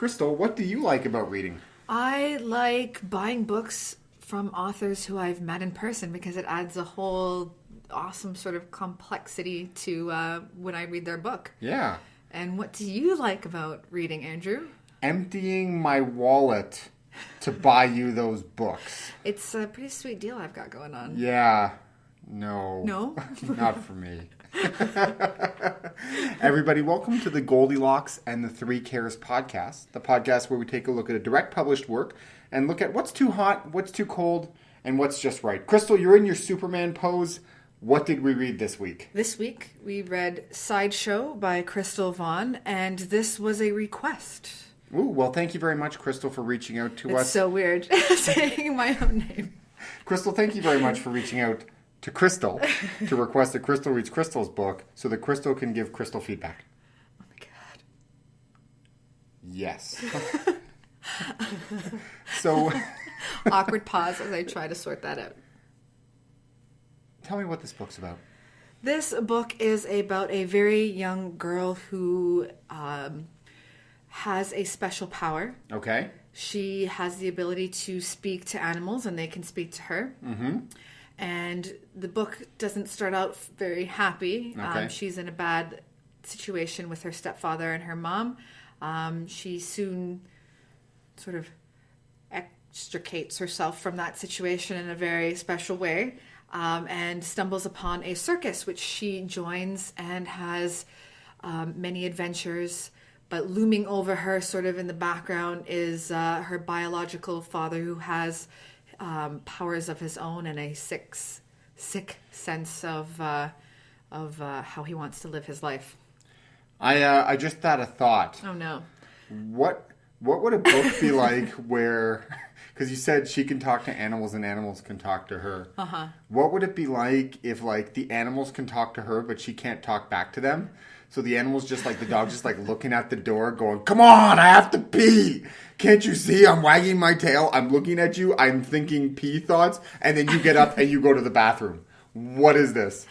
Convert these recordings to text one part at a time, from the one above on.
Chrystal, what do you like about reading? I like buying books from authors who I've met in person because it adds a whole awesome sort of complexity to when I read their book. Yeah. And what do you like about reading, Andrew? Emptying my wallet to buy you those books. It's a pretty sweet deal I've got going on. Yeah. No. No? Not for me. Everybody, welcome to the Goldilocks and the Three Cares podcast, the podcast where we take a look at a direct published work and look at what's too hot, what's too cold, and what's just right. Chrystal, you're in your Superman pose. What did we read this week? This week we read Sideshow by Chrystal Vaughan, and this was a request. Ooh, well, thank you very much, Chrystal, for reaching out to us. It's so weird saying my own name. Chrystal, thank you very much for reaching out to Chrystal to request that Chrystal reads Chrystal's book so that Chrystal can give Chrystal feedback. Oh my god. Yes. So... Awkward pause as I try to sort that out. Tell me what this book's about. This book is about a very young girl who has a special power. Okay. She has the ability to speak to animals and they can speak to her. Mm-hmm. And the book doesn't start out very happy. Okay. She's in a bad situation with her stepfather and her mom. She soon sort of extricates herself from that situation in a very special way. And stumbles upon a circus, which she joins and has many adventures. But looming over her, sort of in the background, is her biological father, who has powers of his own and a sick sense of how he wants to live his life. I just had a thought. Oh no! What would a book be like where? Because you said she can talk to animals and animals can talk to her. Uh-huh. What would it be like if, like, the animals can talk to her, but she can't talk back to them? So the animals just, like, the dog's just, like, looking at the door going, come on, I have to pee. Can't you see? I'm wagging my tail. I'm looking at you. I'm thinking pee thoughts. And then you get up and you go to the bathroom. What is this?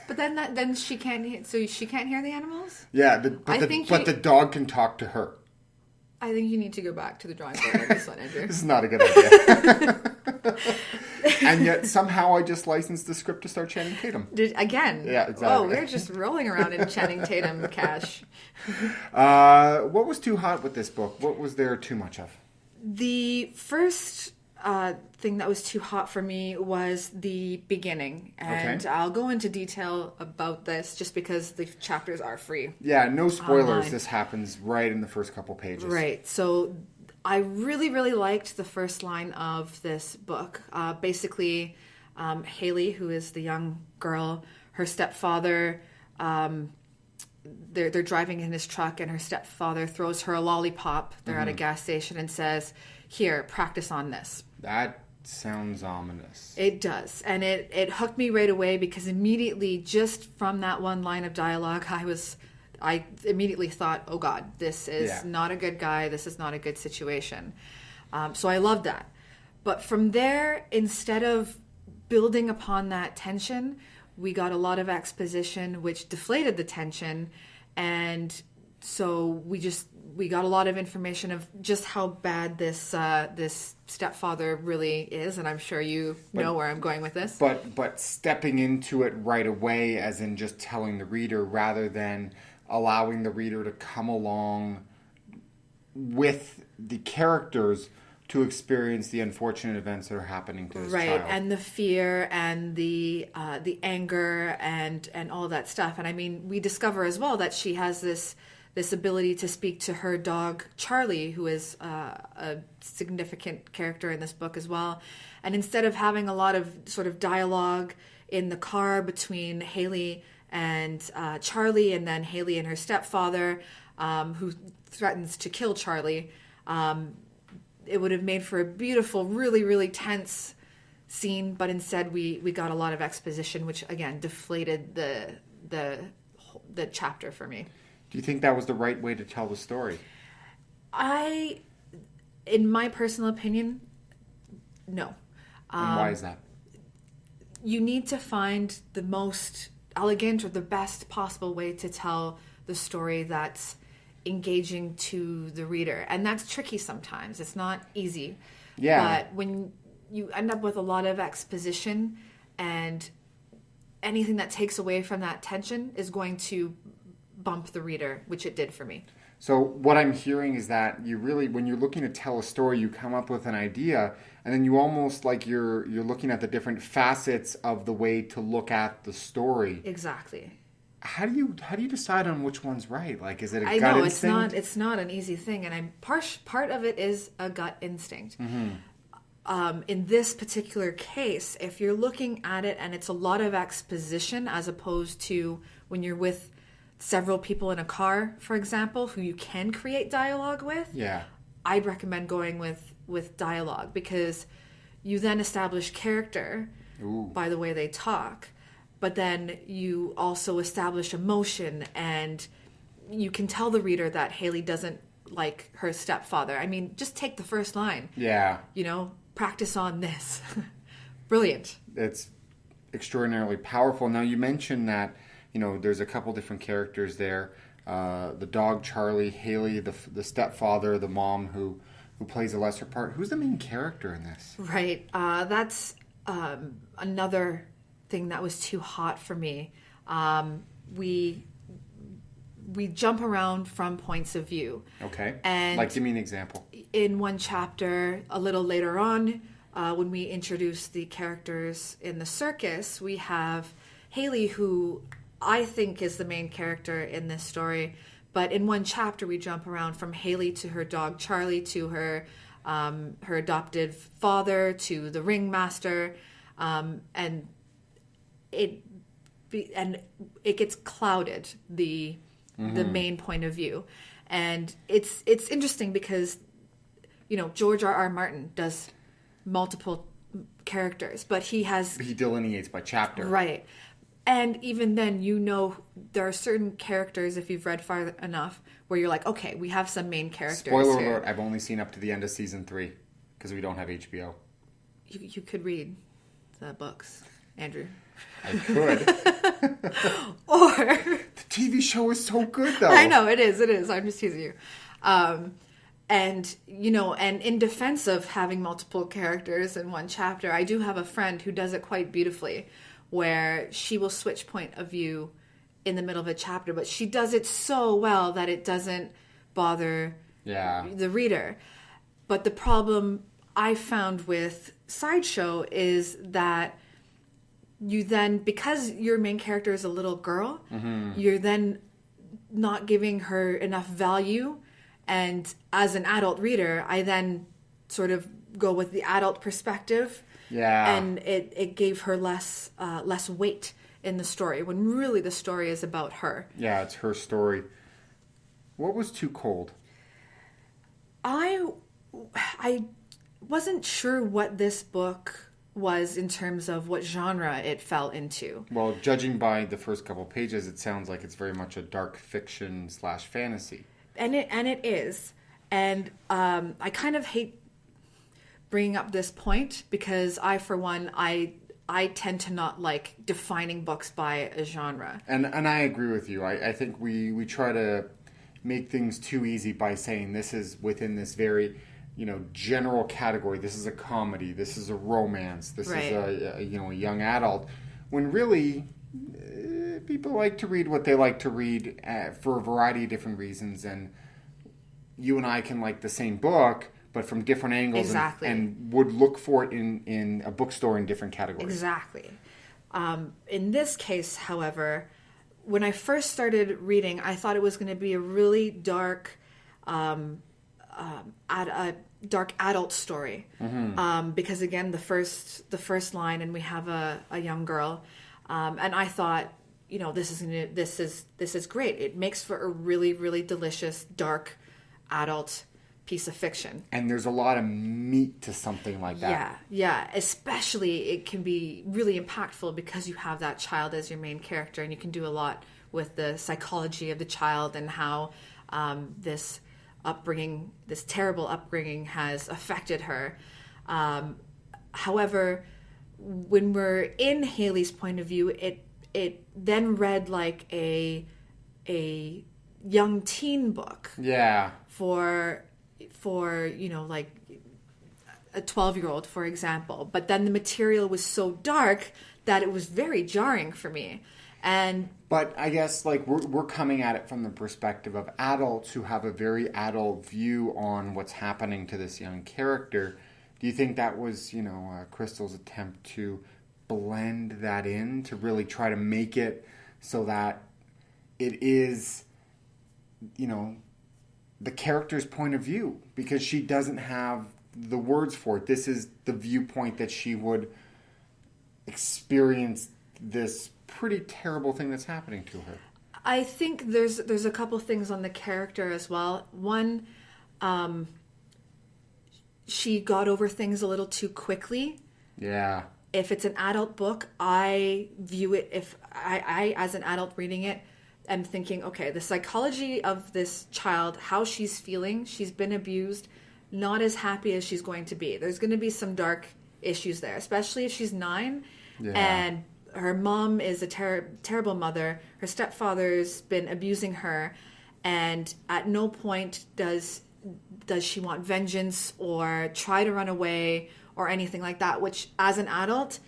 But then she can't. So she can't hear the animals? Yeah, but the dog can talk to her. I think you need to go back to the drawing board on this one, Andrew. This is not a good idea. And yet somehow I just licensed the script to start Channing Tatum. Again? Yeah, exactly. Oh, we're just rolling around in Channing Tatum cash. What was too hot with this book? What was there too much of? The first thing that was too hot for me was the beginning. And Okay. I'll go into detail about this just because the chapters are free. Yeah, no spoilers. Online. This happens right in the first couple pages. Right. So I really, really liked the first line of this book. Basically, Haley, who is the young girl, her stepfather, they're driving in his truck and her stepfather throws her a lollipop. They're at a gas station and says, here, practice on this. That sounds ominous. It does. And it hooked me right away because immediately, just from that one line of dialogue, I immediately thought, oh God, this is not a good guy. This is not a good situation. So I loved that. But from there, instead of building upon that tension, we got a lot of exposition, which deflated the tension. And so we got a lot of information of just how bad this stepfather really is, and I'm sure you know where I'm going with this. But stepping into it right away, as in just telling the reader, rather than allowing the reader to come along with the characters to experience the unfortunate events that are happening to this child. Right, and the fear and the anger and all that stuff. And I mean, we discover as well that she has this ability to speak to her dog, Charlie, who is a significant character in this book as well. And instead of having a lot of sort of dialogue in the car between Haley and Charlie, and then Haley and her stepfather, who threatens to kill Charlie, it would have made for a beautiful, really, really tense scene. But instead, we got a lot of exposition, which, again, deflated the chapter for me. Do you think that was the right way to tell the story? In my personal opinion, no. And why is that? You need to find the most elegant or the best possible way to tell the story that's engaging to the reader. And that's tricky sometimes. It's not easy. Yeah. But when you end up with a lot of exposition, and anything that takes away from that tension is going to bump the reader, which it did for me. So what I'm hearing is that you really, when you're looking to tell a story, you come up with an idea, and then you almost like you're looking at the different facets of the way to look at the story. Exactly. How do you decide on which one's right? Like, is it a I gut know instinct? it's not an easy thing, and part of it is a gut instinct. In this particular case, if you're looking at it and it's a lot of exposition as opposed to when you're with several people in a car, for example, who you can create dialogue with, Yeah. I'd recommend going with dialogue, because you then establish character by the way they talk, but then you also establish emotion, and you can tell the reader that Haley doesn't like her stepfather. I mean, just take the first line. Yeah. Practice on this. Brilliant. It's extraordinarily powerful. Now, you mentioned that, there's a couple different characters there. The dog, Charlie, Haley, the stepfather, the mom who plays a lesser part. Who's the main character in this? Right. That's another thing that was too hot for me. We jump around from points of view. Okay. And give me an example. In one chapter, a little later on, when we introduce the characters in the circus, we have Haley, who I think is the main character in this story. But in one chapter, we jump around from Haley to her dog Charlie, to her adopted father, to the ringmaster, and it gets clouded, the main point of view. And it's interesting because George R.R. Martin does multiple characters, but he delineates by chapter, right? And even then, there are certain characters, if you've read far enough, where you're like, okay, we have some main characters. Spoiler here. alert, I've only seen up to the end of season 3 because we don't have HBO. You could read the books, Andrew. I could. Or the TV show is so good, though. I know, it is. I'm just teasing you. And in defense of having multiple characters in one chapter, I do have a friend who does it quite beautifully, where she will switch point of view in the middle of a chapter, but she does it so well that it doesn't bother the reader. But the problem I found with Sideshow is that you then, because your main character is a little girl, you're then not giving her enough value. And as an adult reader, I then sort of go with the adult perspective. Yeah. And it gave her less weight in the story, when really the story is about her. Yeah, it's her story. What was too cold? I wasn't sure what this book was in terms of what genre it fell into. Well, judging by the first couple pages, it sounds like it's very much a dark fiction / fantasy. And it is. And I kind of hate bringing up this point, because I, for one, I tend to not like defining books by a genre. And I agree with you. I think we try to make things too easy by saying this is within this very, general category. This is a comedy. This is a romance. This Right. is a young adult. When really, people like to read what they like to read for a variety of different reasons. And you and I can like the same book, but from different angles. Exactly. And would look for it in a bookstore in different categories. Exactly. In this case, however, when I first started reading, I thought it was going to be a really dark, dark adult story. Because again, the first line, and we have a young girl, and I thought, this is great. It makes for a really, really delicious dark adult piece of fiction. And there's a lot of meat to something like that. Yeah. Especially it can be really impactful because you have that child as your main character, and you can do a lot with the psychology of the child and how this terrible upbringing has affected her. However, when we're in Haley's point of view, it then read like a young teen book Yeah. for like a 12-year-old, for example. But then the material was so dark that it was very jarring for me. But I guess like we're coming at it from the perspective of adults who have a very adult view on what's happening to this young character. Do you think that was, Chrystal's attempt to blend that in, to really try to make it so that it is, the character's point of view? Because she doesn't have the words for it. This is the viewpoint that she would experience this pretty terrible thing that's happening to her. I think there's a couple things on the character as well. One, she got over things a little too quickly. Yeah. If it's an adult book, I view it, if I as an adult reading it, am thinking, okay, the psychology of this child, how she's feeling, she's been abused, not as happy as she's going to be. There's going to be some dark issues there, especially if she's 9 and her mom is a terrible mother. Her stepfather's been abusing her, and at no point does she want vengeance or try to run away or anything like that, which as an adult,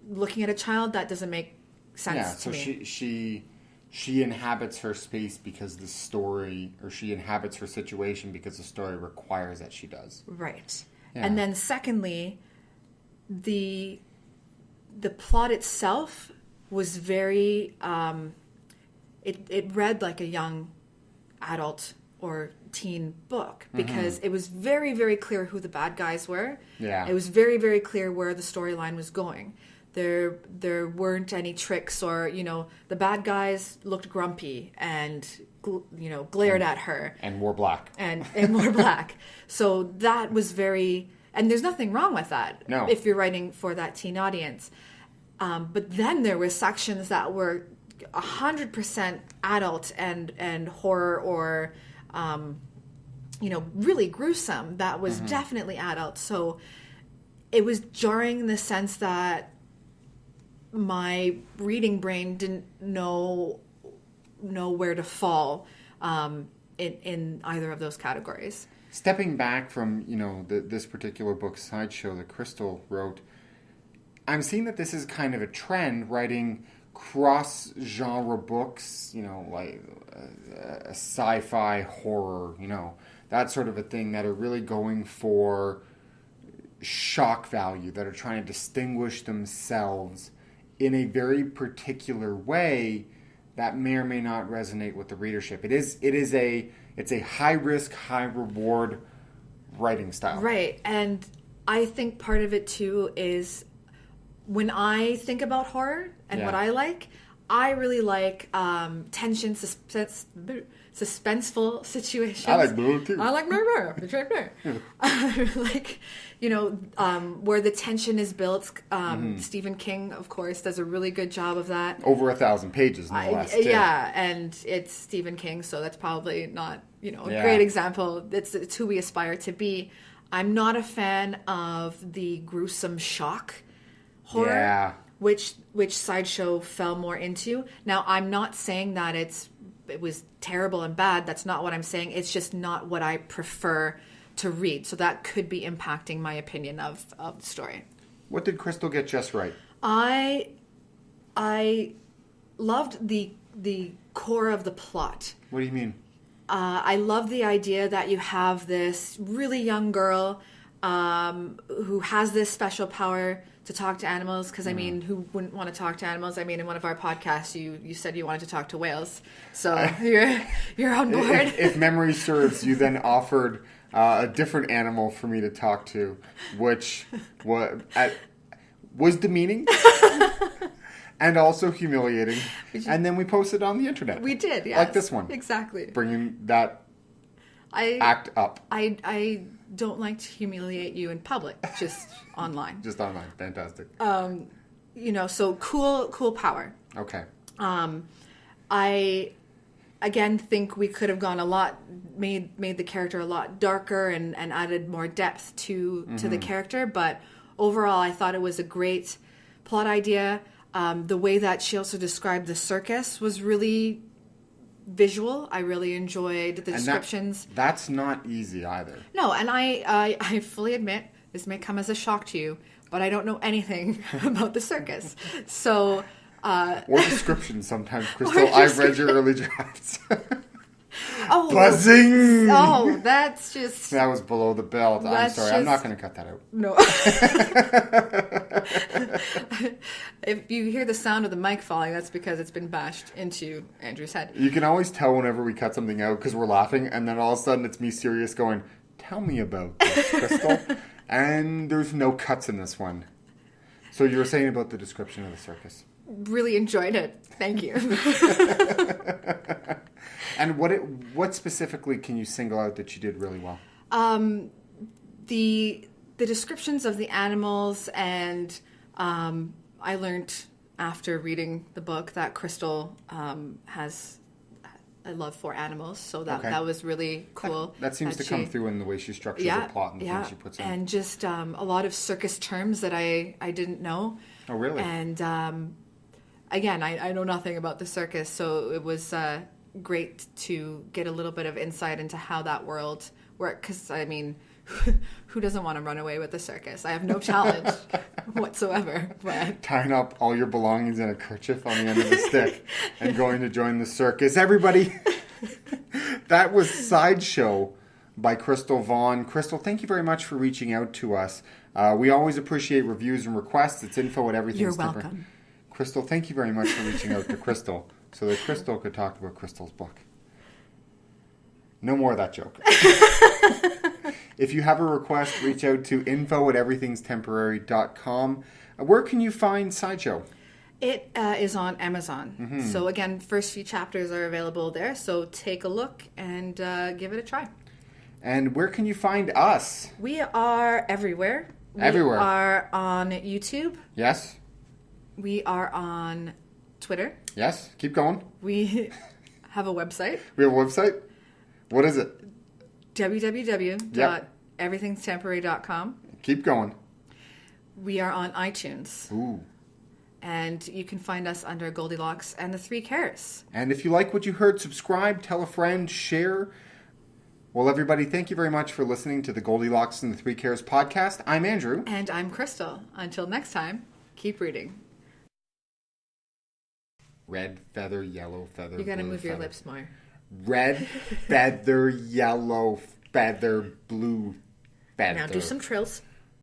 looking at a child, that doesn't make sense to me. Yeah, so she inhabits her space because the story, or she inhabits her situation because the story requires that she does. Right. Yeah. And then secondly, the plot itself was very, it read like a young adult or teen book because it was very, very clear who the bad guys were. Yeah. It was very, very clear where the storyline was going. There weren't any tricks, or, the bad guys looked grumpy and, glared at her. And wore black. And wore black. So that was very... And there's nothing wrong with that. No. If you're writing for that teen audience. But then there were sections that were 100% adult and horror, or, really gruesome. That was definitely adult. So it was jarring in the sense that my reading brain didn't know where to fall in either of those categories. Stepping back from, this particular book, Sideshow, that Chrystal wrote, I'm seeing that this is kind of a trend, writing cross-genre books, like a sci-fi horror, that sort of a thing, that are really going for shock value, that are trying to distinguish themselves in a very particular way that may or may not resonate with the readership. It's a high-risk, high-reward writing style. Right, and I think part of it, too, is when I think about horror and what I like, I really like tension, suspenseful situations. I like blue, too. I like blue. Like, where the tension is built. Stephen King, of course, does a really good job of that. Over 1,000 pages, no less, too. Yeah, and it's Stephen King, so that's probably not, a great example. It's who we aspire to be. I'm not a fan of the gruesome shock horror, which Sideshow fell more into. Now, I'm not saying that it was terrible and bad. That's not what I'm saying. It's just not what I prefer to read. So that could be impacting my opinion of the story. What did Chrystal get just right? I loved the core of the plot. What do you mean? I love the idea that you have this really young girl who has this special power to talk to animals. Because, who wouldn't want to talk to animals? In one of our podcasts, you said you wanted to talk to whales. So you're on board. If memory serves, you then offered a different animal for me to talk to, which was demeaning. And also humiliating. And then we posted on the internet. We did, yes. Like this one. Exactly. Bringing that act up. I don't like to humiliate you in public, just online. Just online. Fantastic. So cool power. Okay. I, again, think we could have gone made the character a lot darker and added more depth to the character. But overall, I thought it was a great plot idea. The way that she also described the circus was really visual. I really enjoyed the descriptions. That's not easy either. No, and I fully admit, this may come as a shock to you, but I don't know anything about the circus. So... or descriptions sometimes, Chrystal. I've read your early drafts. Oh, buzzing! Oh, that's just... That was below the belt. I'm sorry. I'm not going to cut that out. No. If you hear the sound of the mic falling, that's because it's been bashed into Andrew's head. You can always tell whenever we cut something out because we're laughing, and then all of a sudden it's me serious going, tell me about this, Chrystal. And there's no cuts in this one. So you were saying about the description of the circus. Really enjoyed it. Thank you. And what specifically can you single out that you did really well? The descriptions of the animals, and I learned after reading the book that Chrystal has a love for animals, so that was really cool. That seems to come through in the way she structures her plot and the things she puts in. And just a lot of circus terms that I didn't know. Oh, really? And again, I know nothing about the circus, so it was great to get a little bit of insight into how that world worked. Because, I mean, who doesn't want to run away with the circus? I have no challenge whatsoever. But tying up all your belongings in a kerchief on the end of the stick and going to join the circus. Everybody, that was Sideshow by Chrystal Vaughan. Chrystal, thank you very much for reaching out to us. We always appreciate reviews and requests. It's info@everything's You're welcome. Chrystal, thank you very much for reaching out to Chrystal so that Chrystal could talk about Crystal's book. No more of that joke. If you have a request, reach out to info@everythingstemporary.com. Where can you find Sideshow? It is on Amazon. Mm-hmm. So again, first few chapters are available there. So take a look and give it a try. And where can you find us? We are everywhere. Everywhere. We are on YouTube. Yes. We are on Twitter. Yes. Keep going. We have a website. We have a website? What is it? www.everythingstemporary.com. Keep going. We are on iTunes. Ooh. And you can find us under Goldilocks and the 3 Cares. And if you like what you heard, subscribe, tell a friend, share. Well, everybody, thank you very much for listening to the Goldilocks and the 3 Cares podcast. I'm Andrew. And I'm Chrystal. Until next time, keep reading. Red feather, yellow feather. You gotta move your lips more. Red feather, yellow feather, blue feather. Now do some trills.